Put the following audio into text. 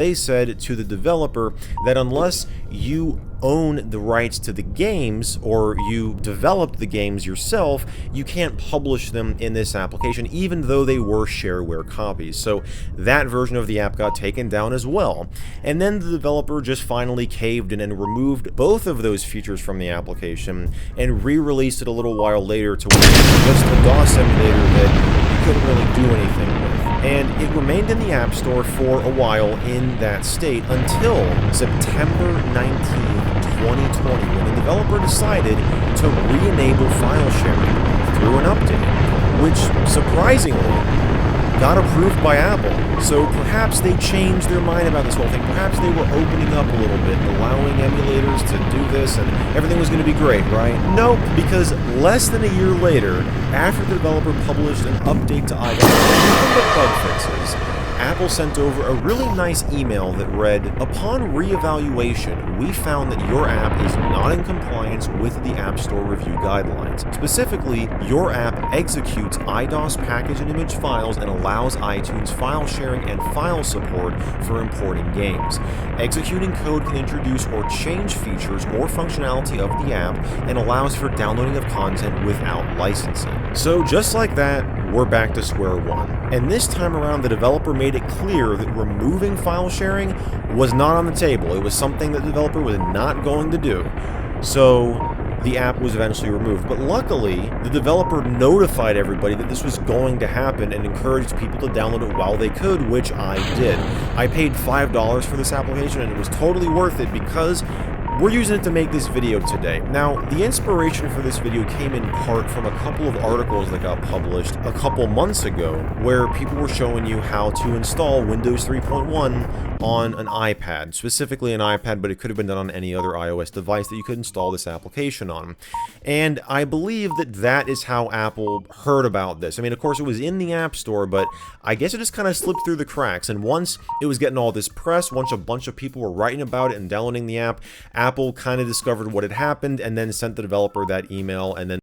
They said to the developer that unless you own the rights to the games or you developed the games yourself, you can't publish them in this application, even though they were shareware copies. So that version of the app got taken down as well. And then the developer just finally caved in and removed both of those features from the application and re-released it a little while later to where it was just a DOS emulator that you couldn't really do anything with. And it remained in the App Store for a while in that state until September 19th, 2020, when the developer decided to re-enable file sharing through an update, which surprisingly got approved by Apple. So perhaps they changed their mind about this whole thing. Perhaps they were opening up a little bit, allowing emulators to do this, and everything was going to be great, right? Nope, because less than a year later, after the developer published an update to iOS with bug fixes, Apple sent over a really nice email that read, "Upon reevaluation, we found that your app is not in compliance with the App Store review guidelines. Specifically, your app executes IDOS package and image files and allows iTunes file sharing and file support for importing games. Executing code can introduce or change features or functionality of the app and allows for downloading of content without licensing." So just like that, we're back to square one. And this time around, the developer made it clear that removing file sharing was not on the table. It was something that the developer was not going to do. So the app was eventually removed. But luckily, the developer notified everybody that this was going to happen and encouraged people to download it while they could, which I did. I paid $5 for this application, and it was totally worth it because we're using it to make this video today. Now, the inspiration for this video came in part from a couple of articles that got published a couple months ago, where people were showing you how to install Windows 3.1 on an iPad, specifically an iPad, but it could have been done on any other iOS device that you could install this application on. And I believe that that is how Apple heard about this. I mean, of course, it was in the App Store, but I guess it just kind of slipped through the cracks. And once it was getting all this press, once a bunch of people were writing about it and downloading the app, Apple kind of discovered what had happened and then sent the developer that email, and then